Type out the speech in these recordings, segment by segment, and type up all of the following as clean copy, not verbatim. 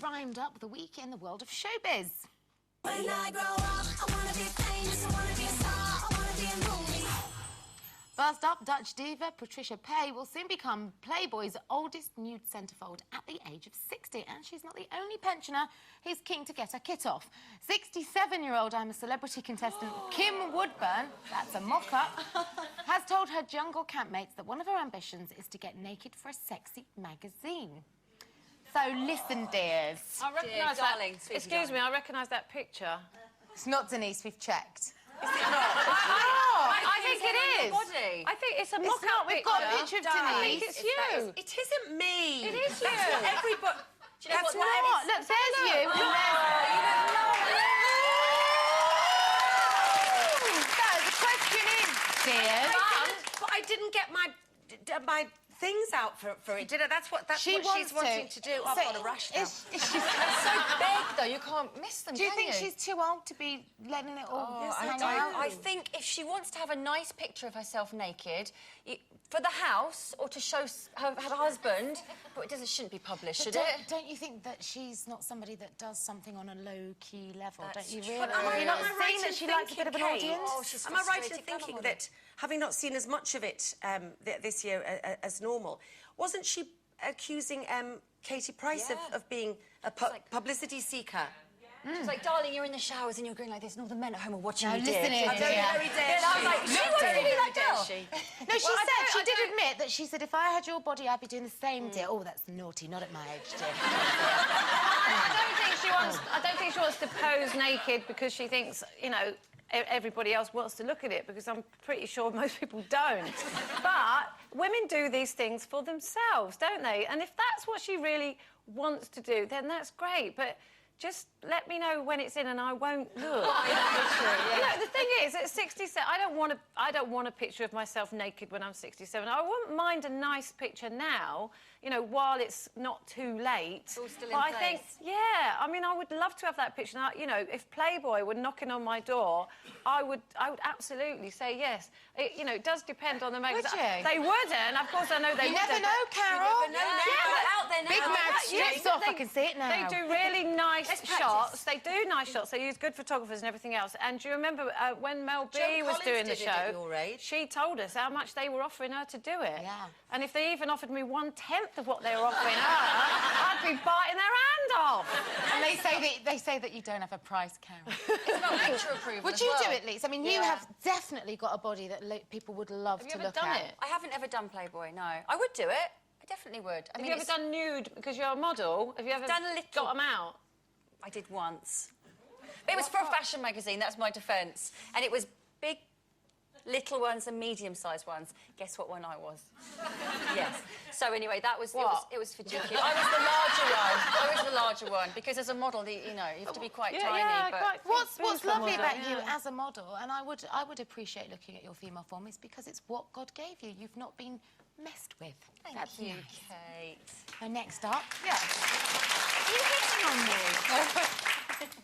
Rhymed up the week in the world of showbiz. When I grow up, I want to be famous, I want to be a star, I want to be a movie. First up, Dutch diva Patricia Paye will soon become Playboy's oldest nude centrefold at the age of 60. And she's not the only pensioner who's keen to get her kit off. 67-year-old I'm a Celebrity contestant Kim Woodburn, that's a mock-up, has told her jungle campmates that one of her ambitions is to get naked for a sexy magazine. So listen, dears. I recognise that. Excuse me, I recognise that picture. It's not Denise, we've checked. Is it not? I think it is. Body. I think it's a mock-up We've got a picture of Denise. I think it's you. It isn't me. It is you. That's what everybody... That's not. Look, there's you. Oh, So the question is, dears. But I didn't get my things out for it, did I? That's what she's wanting to do. I've got a rush now. It's so big, though, you can't miss them, Do you think she's too old to be letting it all hang out? I think if she wants to have a nice picture of herself naked, for the house, or to show her husband, but it shouldn't be published, should it? Don't you think that she's not somebody that does something on a low-key level? That's don't you true. realise? Am I not right seeing that she likes a bit of an audience? Oh, she's Am I right in frustrated thinking with that, having not seen as much of it this year as normal, wasn't she accusing Katie Price of being a publicity seeker? She's like, darling, you're in the showers and you're going like this, and all the men at home are watching you listen dip. here, Very dare I was like, she wants to be like that. No, she did admit that she said, if I had your body, I'd be doing the same deal. Oh, that's naughty, not at my age, dear. I don't think she wants to pose naked because she thinks, you know, everybody else wants to look at it, because I'm pretty sure most people don't. But women do these things for themselves, don't they? And if that's what she really wants to do, then that's great. But just let me know when it's in and I won't look. You know, the thing is, at 67, I don't want a picture of myself naked when I'm 67. I wouldn't mind a nice picture now, you know, while it's not too late. It's all still but in I place. think, yeah, I mean, I would love to have that picture. Now, you know, if Playboy were knocking on my door, I would absolutely say yes. You know, it does depend on the magazine. Would you? They wouldn't. Of course, I know they You wouldn't. never know, Carol. You never know now. Out there now. Big man strips off, I can see it now. They do really nice shots. They do nice shots. They use good photographers and everything else. And do you remember when Mel B was doing the show? Your age. She told us how much they were offering her to do it. Yeah. And if they even offered me 1/10 of what they were offering her, I'd be biting their hand off. And they say that you don't have a price, Carol. It's not picture approval. Would you do it, Lise? I mean, you have definitely got a body that people would love to look at. Have you ever done it? I haven't ever done Playboy, no. I would do it. I definitely would. Have you ever done nude because you're a model? Have you ever done a little? got them out? I did once. But it was for a fashion magazine, that's my defence. And it was big, little ones and medium-sized ones. Guess what one I was? Yes. So anyway, that was... It was for GQ. I was the larger one. I was the larger one, because as a model, you know, you have to be quite tiny. Yeah, but What's lovely about you as a model, and I would appreciate looking at your female form, is because it's what God gave you. You've not been messed with. Thank you, Kate. So next up... Yeah. Are you hitting on me?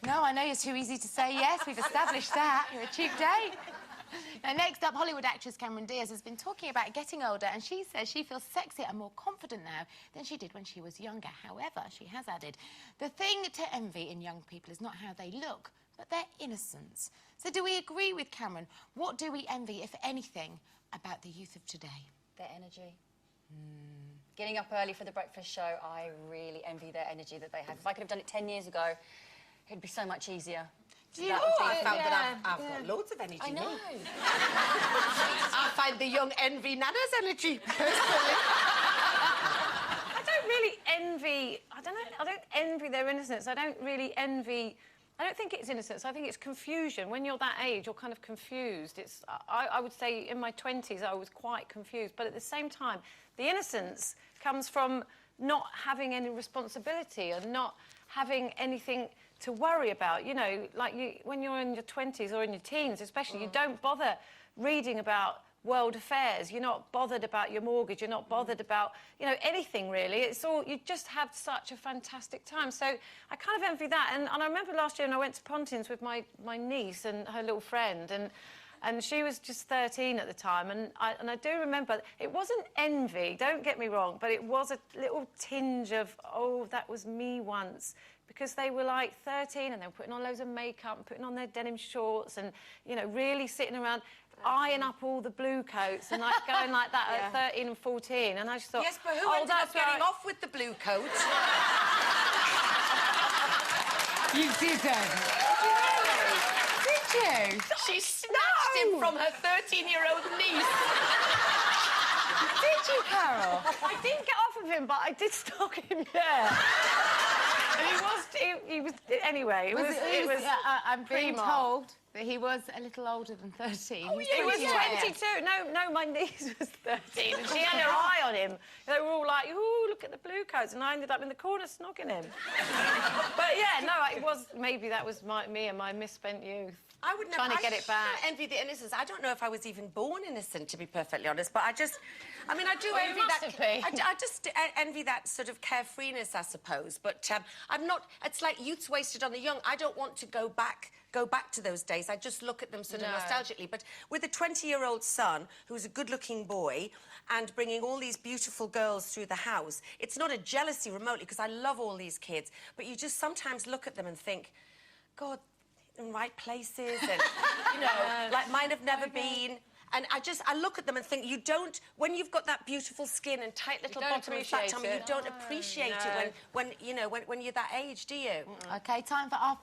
No, I know you're too easy to say yes. We've established that. You're a cheap date. Now, next up, Hollywood actress Cameron Diaz has been talking about getting older, and she says she feels sexier and more confident now than she did when she was younger. However, she has added, the thing to envy in young people is not how they look, but their innocence. So do we agree with Cameron? What do we envy, if anything, about the youth of today? Their energy. Getting up early for the breakfast show, I really envy their energy that they have. If I could have done it 10 years ago, it'd be so much easier. I found that I've got loads of energy. I know. I find the young envy Nana's energy, personally. I don't really envy... I don't envy their innocence. I don't really envy... I don't think it's innocence. I think it's confusion. When you're that age, you're kind of confused. I would say in my 20s, I was quite confused. But at the same time, the innocence comes from not having any responsibility and not having anything to worry about. You know, like when you're in your 20s or in your teens especially, you don't bother reading about world affairs. You're not bothered about your mortgage. You're not bothered about, you know, anything really. It's all, you just have such a fantastic time. So I kind of envy that. And I remember last year when I went to Pontins with my niece and her little friend, and And she was just 13 at the time, and I do remember, it wasn't envy, don't get me wrong, but it was a little tinge of, oh, that was me once. Because they were like 13 and they were putting on loads of makeup and putting on their denim shorts and, you know, really sitting around eyeing up all the blue coats and like going like that at 13 and 14. And I just thought, Yes, but who oh, ended up that's getting right. off with the blue coat? You didn't. Did you? She snatched him from her 13-year-old niece. Did you, Carol? I didn't get off of him, but I did stalk him, yeah. And he was anyway, it was I'm being primo. told that he was a little older than 13. He was 22. No, my niece was 13 and she had her eye on him. They were all like, ooh, look at the blue coats, and I ended up in the corner snogging him. But yeah, no, it was, maybe that was me and my misspent youth. I would never, Trying to get it back. I envy the innocence. I don't know if I was even born innocent, to be perfectly honest, but I do Well, you envy must that. have been. I just envy that sort of carefreeness, I suppose. But I'm not. It's like youth's wasted on the young. I don't want to go back to those days. I just look at them sort of nostalgically. But with a 20-year-old son who's a good-looking boy and bringing all these beautiful girls through the house, it's not a jealousy remotely, because I love all these kids. But you just sometimes look at them and think, God, in right places, and you know, like mine have never been. And I look at them and think, you don't, when you've got that beautiful skin and tight little bottom and fat tummy, you don't appreciate it when you're that age, do you? OK, time for our